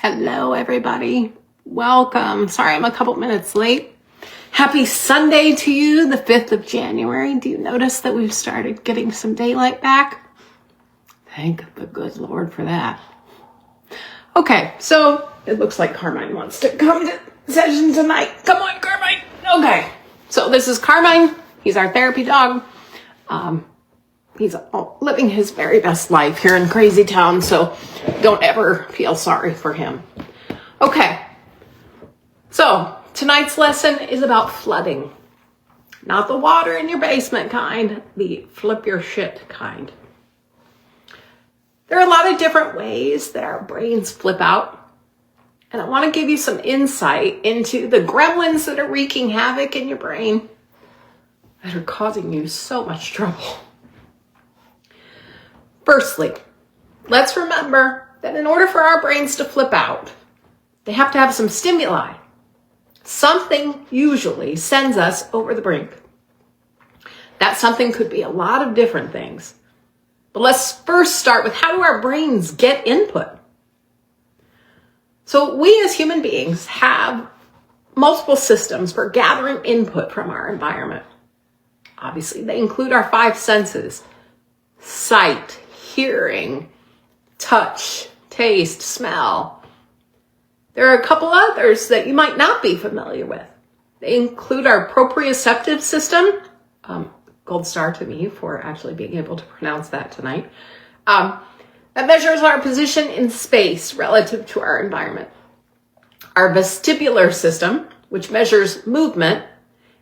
Hello, everybody. Welcome. Sorry, I'm a couple minutes late. Happy Sunday to you, the 5th of January. Do you notice that we've started getting some daylight back? Thank the good Lord for that. Okay, so it looks like Carmine wants to come to session tonight. Come on, Carmine. Okay, so this is Carmine. He's our therapy dog. He's living his very best life here in Crazy Town, so don't ever feel sorry for him. Okay, so tonight's lesson is about flooding. Not the water in your basement kind, the flip your shit kind. There are a lot of different ways that our brains flip out, and I want to give you some insight into the gremlins that are wreaking havoc in your brain that are causing you so much trouble. Firstly, let's remember that in order for our brains to flip out, they have to have some stimuli. Something usually sends us over the brink. That something could be a lot of different things. But let's first start with, how do our brains get input? So we as human beings have multiple systems for gathering input from our environment. Obviously, they include our 5 senses: sight, hearing, touch, taste, smell. There are a couple others that you might not be familiar with. They include our proprioceptive system, gold star to me for actually being able to pronounce that tonight, that measures our position in space relative to our environment. Our vestibular system, which measures movement,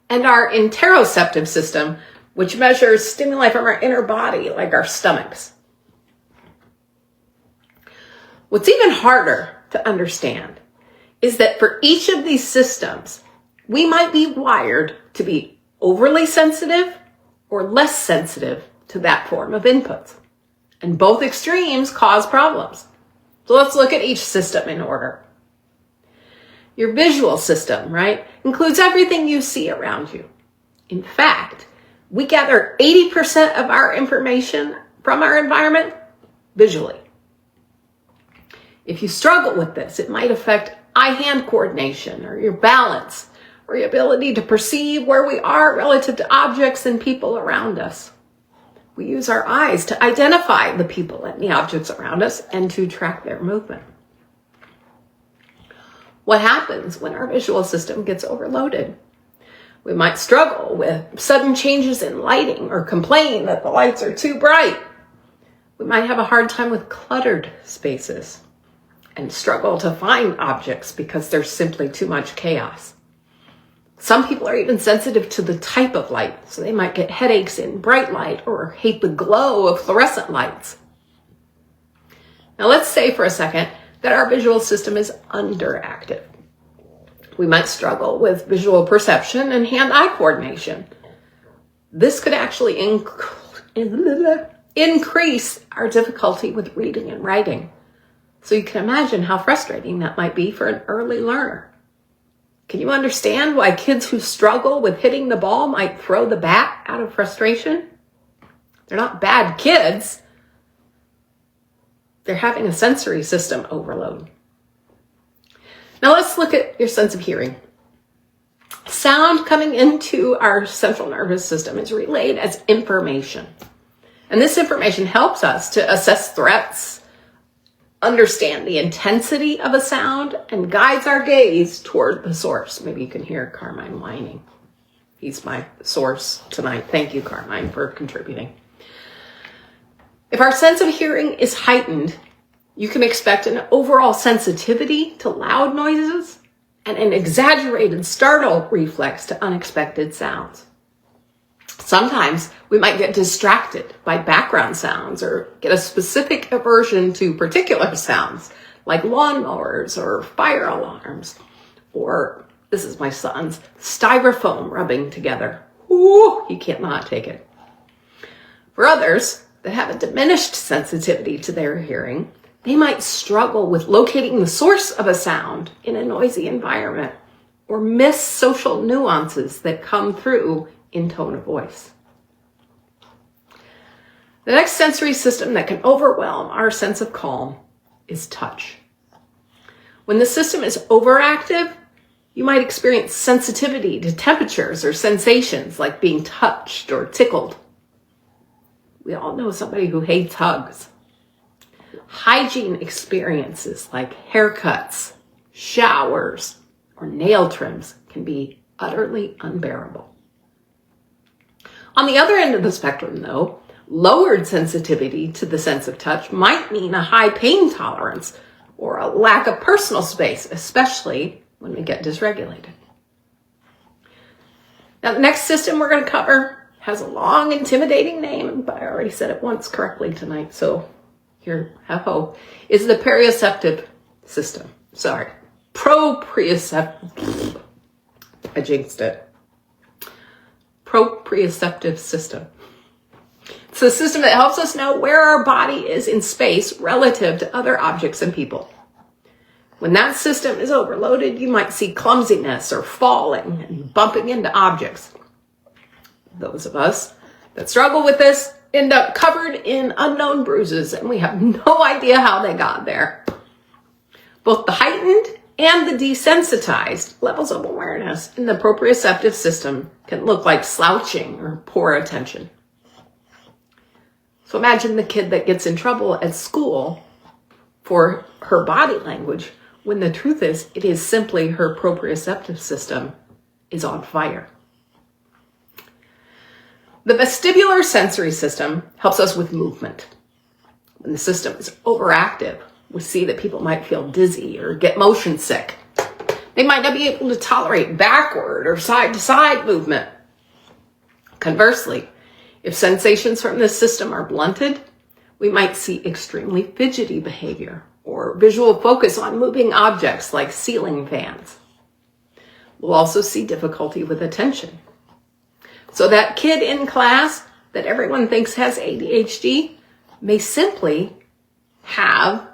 and our interoceptive system, which measures stimuli from our inner body, like our stomachs. What's even harder to understand is that for each of these systems, we might be wired to be overly sensitive or less sensitive to that form of inputs. And both extremes cause problems. So let's look at each system in order. Your visual system, right, includes everything you see around you. In fact, we gather 80% of our information from our environment visually. If you struggle with this, it might affect eye-hand coordination or your balance or your ability to perceive where we are relative to objects and people around us. We use our eyes to identify the people and the objects around us and to track their movement. What happens when our visual system gets overloaded? We might struggle with sudden changes in lighting or complain that the lights are too bright. We might have a hard time with cluttered spaces and struggle to find objects because there's simply too much chaos. Some people are even sensitive to the type of light, so they might get headaches in bright light or hate the glow of fluorescent lights. Now let's say for a second that our visual system is underactive. We might struggle with visual perception and hand-eye coordination. This could actually increase our difficulty with reading and writing. So you can imagine how frustrating that might be for an early learner. Can you understand why kids who struggle with hitting the ball might throw the bat out of frustration? They're not bad kids. They're having a sensory system overload. Now let's look at your sense of hearing. Sound coming into our central nervous system is relayed as information. And this information helps us to assess threats, understand the intensity of a sound, and guides our gaze toward the source. Maybe you can hear Carmine whining. He's my source tonight. Thank you, Carmine, for contributing. If our sense of hearing is heightened, you can expect an overall sensitivity to loud noises and an exaggerated startle reflex to unexpected sounds. Sometimes we might get distracted by background sounds or get a specific aversion to particular sounds like lawnmowers or fire alarms, or, this is my son's, styrofoam rubbing together. Ooh, he cannot take it. For others that have a diminished sensitivity to their hearing, they might struggle with locating the source of a sound in a noisy environment or miss social nuances that come through in tone of voice. The next sensory system that can overwhelm our sense of calm is touch. When the system is overactive, you might experience sensitivity to temperatures or sensations like being touched or tickled. We all know somebody who hates hugs. Hygiene experiences like haircuts, showers, or nail trims can be utterly unbearable. On the other end of the spectrum, though, lowered sensitivity to the sense of touch might mean a high pain tolerance or a lack of personal space, especially when we get dysregulated. Now, the next system we're going to cover has a long, intimidating name, but I already said it once correctly tonight, so here, have hope, is the proprioceptive system. Proprioceptive. I jinxed it. Proprioceptive system. It's the system that helps us know where our body is in space relative to other objects and people. When that system is overloaded, you might see clumsiness or falling and bumping into objects. Those of us that struggle with this end up covered in unknown bruises, and we have no idea how they got there. Both the heightened and the desensitized levels of awareness in the proprioceptive system can look like slouching or poor attention. So imagine the kid that gets in trouble at school for her body language, when the truth is, it is simply her proprioceptive system is on fire. The vestibular sensory system helps us with movement. When the system is overactive, we see that people might feel dizzy or get motion sick. They might not be able to tolerate backward or side-to-side movement. Conversely, if sensations from this system are blunted, we might see extremely fidgety behavior or visual focus on moving objects like ceiling fans. We'll also see difficulty with attention. So that kid in class that everyone thinks has ADHD may simply have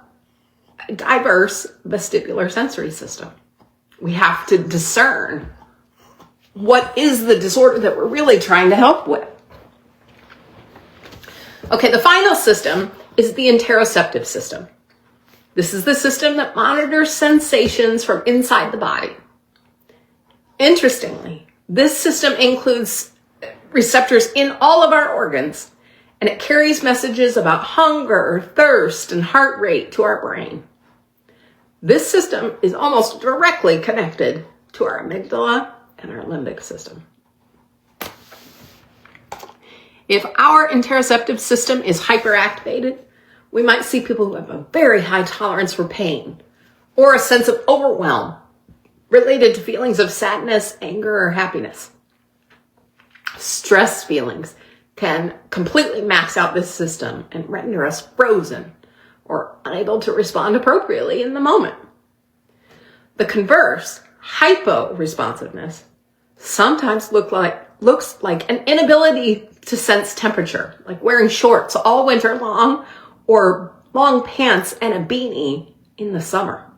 a diverse vestibular sensory system. We have to discern what is the disorder that we're really trying to help with. Okay, the final system is the interoceptive system. This is the system that monitors sensations from inside the body. Interestingly, this system includes receptors in all of our organs, and it carries messages about hunger, thirst, and heart rate to our brain. This system is almost directly connected to our amygdala and our limbic system. If our interoceptive system is hyperactivated, we might see people who have a very high tolerance for pain or a sense of overwhelm related to feelings of sadness, anger, or happiness. Stress feelings can completely max out this system and render us frozen or unable to respond appropriately in the moment. The converse, hypo-responsiveness, sometimes looks like an inability to sense temperature, like wearing shorts all winter long or long pants and a beanie in the summer.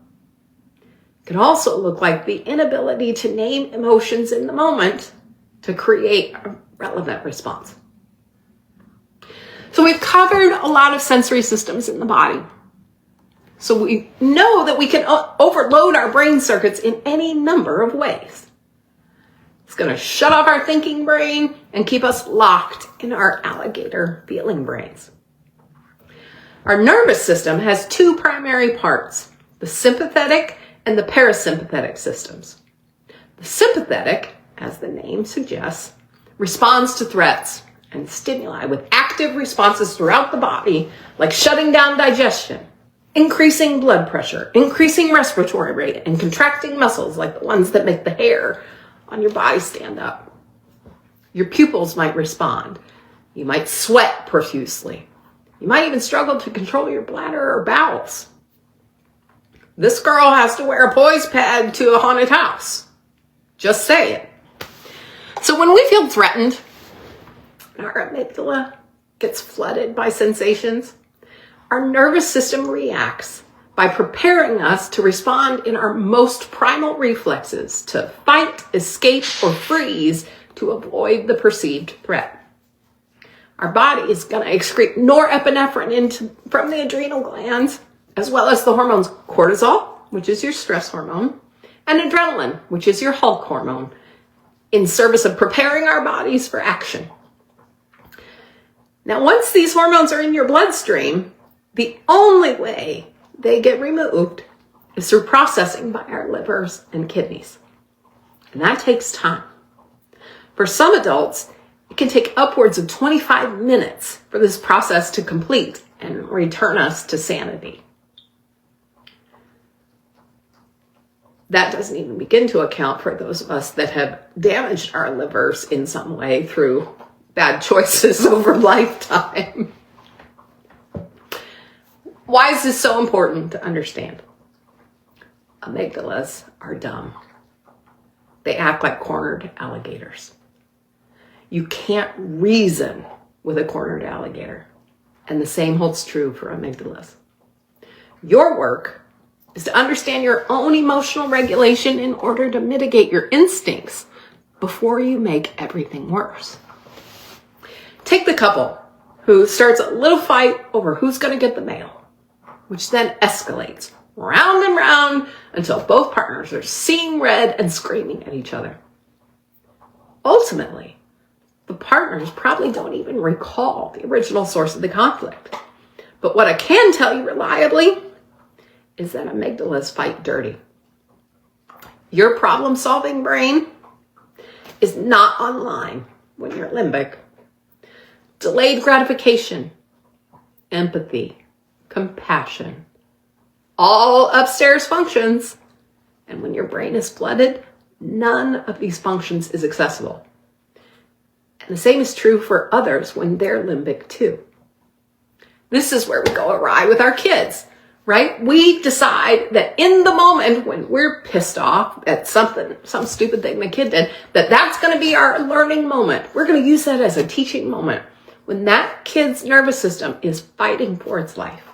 It can also look like the inability to name emotions in the moment to create a relevant response. So we've covered a lot of sensory systems in the body. So we know that we can overload our brain circuits in any number of ways. It's going to shut off our thinking brain and keep us locked in our alligator feeling brains. Our nervous system has two primary parts, the sympathetic and the parasympathetic systems. The sympathetic, as the name suggests, responds to threats and stimuli with active responses throughout the body, like shutting down digestion, increasing blood pressure, increasing respiratory rate, and contracting muscles like the ones that make the hair on your body stand up. Your pupils might respond. You might sweat profusely. You might even struggle to control your bladder or bowels. This girl has to wear a poise pad to a haunted house. Just say it. So when we feel threatened, our amygdala gets flooded by sensations, our nervous system reacts by preparing us to respond in our most primal reflexes to fight, escape, or freeze to avoid the perceived threat. Our body is going to excrete norepinephrine from the adrenal glands, as well as the hormones cortisol which is your stress hormone, and adrenaline, which is your Hulk hormone, in service of preparing our bodies for action. Now, once these hormones are in your bloodstream, the only way they get removed is through processing by our livers and kidneys. And that takes time. For some adults, it can take upwards of 25 minutes for this process to complete and return us to sanity. That doesn't even begin to account for those of us that have damaged our livers in some way through bad choices over lifetime. Why is this so important to understand? Amygdalas are dumb. They act like cornered alligators. You can't reason with a cornered alligator. And the same holds true for amygdalas. Your work is to understand your own emotional regulation in order to mitigate your instincts before you make everything worse. Take the couple who starts a little fight over who's going to get the mail, which then escalates round and round until both partners are seeing red and screaming at each other. Ultimately, the partners probably don't even recall the original source of the conflict. But what I can tell you reliably is that amygdalas fight dirty. Your problem-solving brain is not online when you're limbic. Delayed gratification, empathy, compassion, all upstairs functions. And when your brain is flooded, none of these functions is accessible. And the same is true for others when they're limbic too. This is where we go awry with our kids, right? We decide that in the moment when we're pissed off at something, some stupid thing the kid did, that's going to be our learning moment. We're going to use that as a teaching moment when that kid's nervous system is fighting for its life.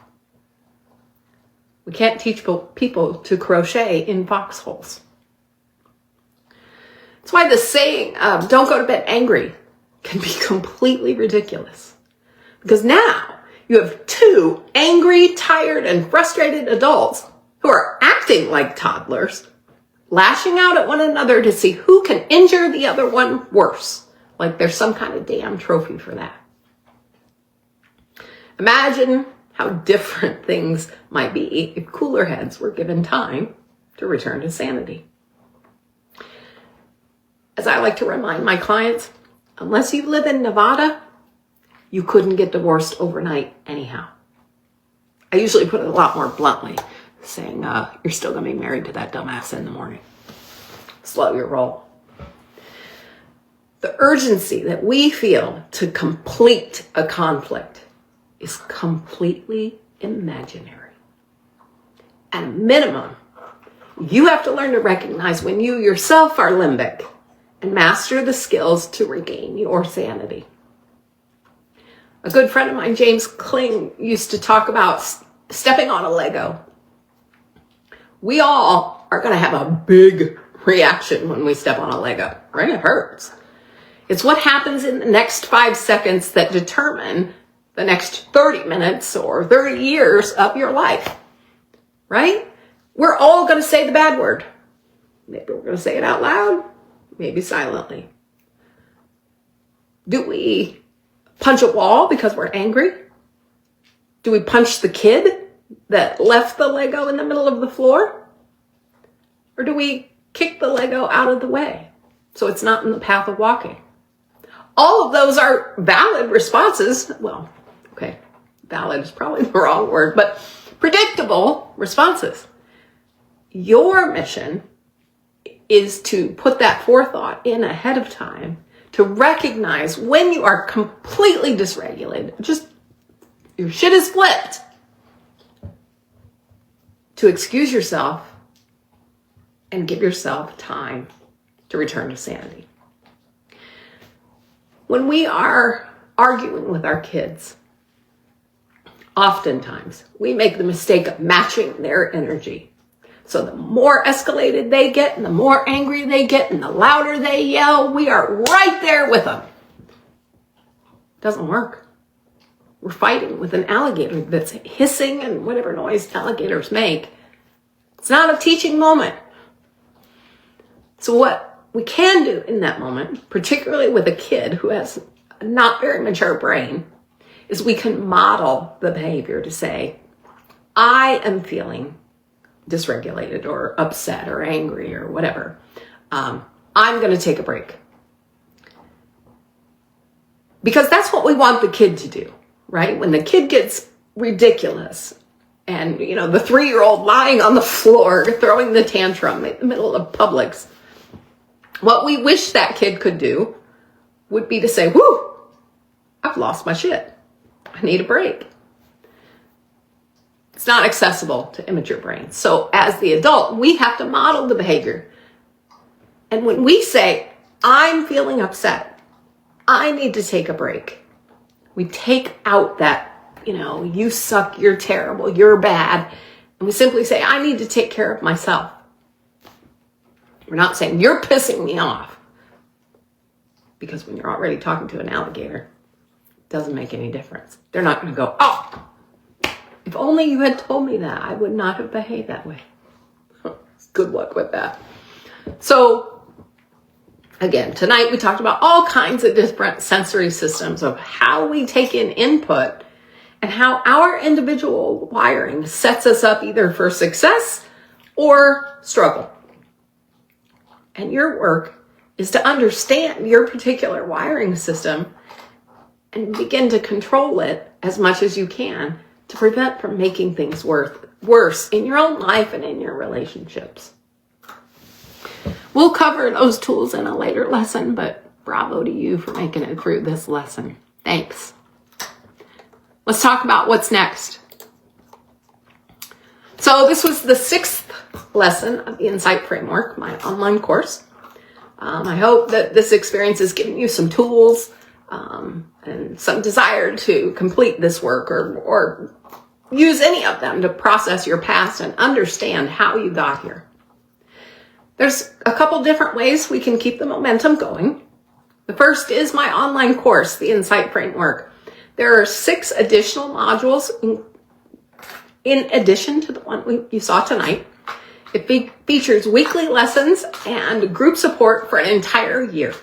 We can't teach people to crochet in foxholes. That's why the saying, don't go to bed angry, can be completely ridiculous. Because now you have two angry, tired, and frustrated adults who are acting like toddlers, lashing out at one another to see who can injure the other one worse, like there's some kind of damn trophy for that. Imagine how different things might be if cooler heads were given time to return to sanity. As I like to remind my clients, unless you live in Nevada, you couldn't get divorced overnight anyhow. I usually put it a lot more bluntly, saying you're still going to be married to that dumbass in the morning. Slow your roll. The urgency that we feel to complete a conflict is completely imaginary. At a minimum, you have to learn to recognize when you yourself are limbic and master the skills to regain your sanity. A good friend of mine, James Kling, used to talk about stepping on a Lego. We all are going to have a big reaction when we step on a Lego, right? It hurts. It's what happens in the next 5 seconds that determine the next 30 minutes or 30 years of your life, right? We're all going to say the bad word. Maybe we're going to say it out loud, maybe silently. Do we punch a wall because we're angry? Do we punch the kid that left the Lego in the middle of the floor? Or do we kick the Lego out of the way so it's not in the path of walking? All of those are valid responses. Well, okay, valid is probably the wrong word, but predictable responses. Your mission is to put that forethought in ahead of time to recognize when you are completely dysregulated, just your shit is flipped, to excuse yourself and give yourself time to return to sanity. When we are arguing with our kids, oftentimes we make the mistake of matching their energy. So the more escalated they get and the more angry they get and the louder they yell, we are right there with them. It doesn't work. We're fighting with an alligator that's hissing and whatever noise alligators make. It's not a teaching moment. So what we can do in that moment, particularly with a kid who has a not very mature brain, is we can model the behavior to say, I am feeling dysregulated or upset or angry or whatever. I'm going to take a break. Because that's what we want the kid to do, right? When the kid gets ridiculous and, the 3-year-old lying on the floor, throwing the tantrum in the middle of Publix, what we wish that kid could do would be to say, whoo, I've lost my shit. I need a break. It's not accessible to immature brains. So as the adult, we have to model the behavior. And when we say, I'm feeling upset, I need to take a break, we take out that, you suck, you're terrible, you're bad. And we simply say, I need to take care of myself. We're not saying, you're pissing me off. Because when you're already talking to an alligator, it doesn't make any difference. They're not going to go, oh, if only you had told me that, I would not have behaved that way. Good luck with that. So, again, tonight we talked about all kinds of different sensory systems of how we take in input and how our individual wiring sets us up either for success or struggle. And your work is to understand your particular wiring system and begin to control it as much as you can to prevent from making things worse in your own life and in your relationships. We'll cover those tools in a later lesson, but bravo to you for making it through this lesson. Thanks. Let's talk about what's next. So this was the 6th lesson of the Insight Framework, my online course. I hope that this experience is giving you some tools and some desire to complete this work or use any of them to process your past and understand how you got here. There's a couple different ways we can keep the momentum going. The first is my online course, the Insight Framework. There are 6 additional modules in addition to the one you saw tonight. It features weekly lessons and group support for an entire year.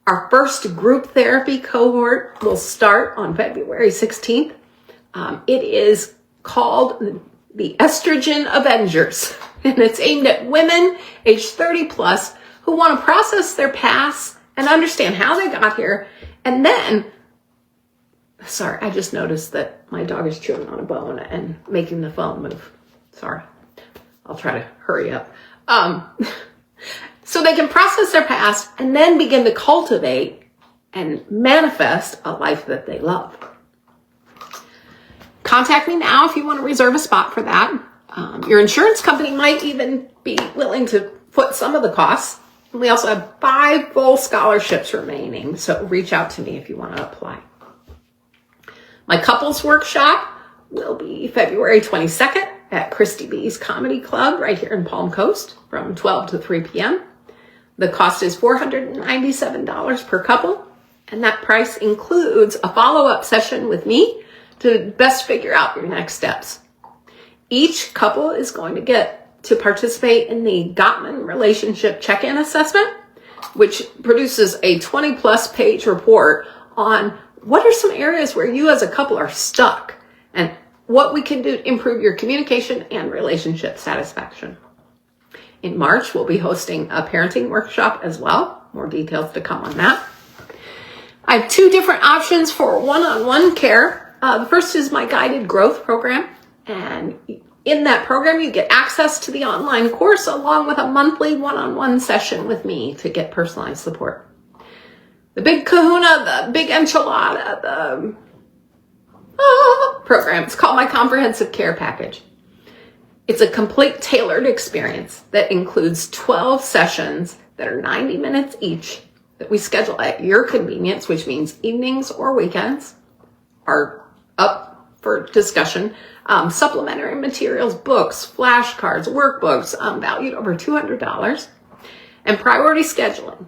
Our first group therapy cohort will start on February 16th. It is called the Estrogen Avengers, and it's aimed at women aged 30 plus who want to process their past and understand how they got here. And then, sorry, I just noticed that my dog is chewing on a bone and making the phone move. Sorry, I'll try to hurry up. So they can process their past and then begin to cultivate and manifest a life that they love. Contact me now if you want to reserve a spot for that. Your insurance company might even be willing to foot some of the costs. We also have 5 full scholarships remaining, so reach out to me if you want to apply. My couples workshop will be February 22nd at Christy B's Comedy Club right here in Palm Coast from 12 to 3 p.m. The cost is $497 per couple, and that price includes a follow-up session with me to best figure out your next steps. Each couple is going to get to participate in the Gottman Relationship Check-In Assessment, which produces a 20-plus page report on what are some areas where you as a couple are stuck and what we can do to improve your communication and relationship satisfaction. In March, we'll be hosting a parenting workshop as well. More details to come on that. I have 2 different options for one-on-one care. The first is my guided growth program. And in that program, you get access to the online course along with a monthly one-on-one session with me to get personalized support. The big kahuna, the big enchilada, the program, it's called my Comprehensive Care Package. It's a complete tailored experience that includes 12 sessions that are 90 minutes each that we schedule at your convenience, which means evenings or weekends are up for discussion. Supplementary materials, books, flashcards, workbooks, valued over $200, and priority scheduling.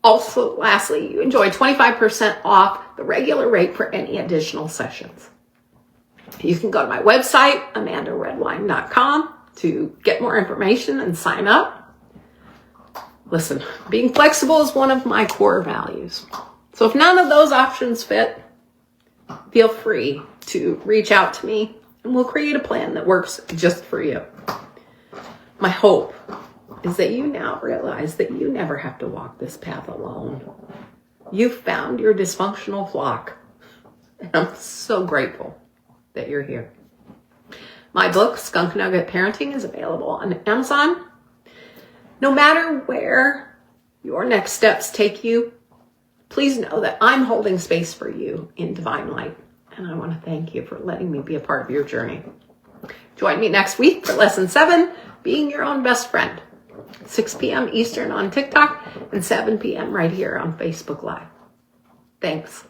Also, lastly, you enjoy 25% off the regular rate for any additional sessions. You can go to my website, amandaredwine.com, to get more information and sign up. Listen, being flexible is one of my core values. So if none of those options fit, feel free to reach out to me and we'll create a plan that works just for you. My hope is that you now realize that you never have to walk this path alone. You've found your dysfunctional flock, and I'm so grateful that you're here. My book, Skunk Nugget Parenting, is available on Amazon. No matter where your next steps take you, please know that I'm holding space for you in divine light. And I want to thank you for letting me be a part of your journey. Join me next week for lesson 7, Being Your Own Best Friend. 6 p.m. Eastern on TikTok and 7 p.m. right here on Facebook Live. Thanks.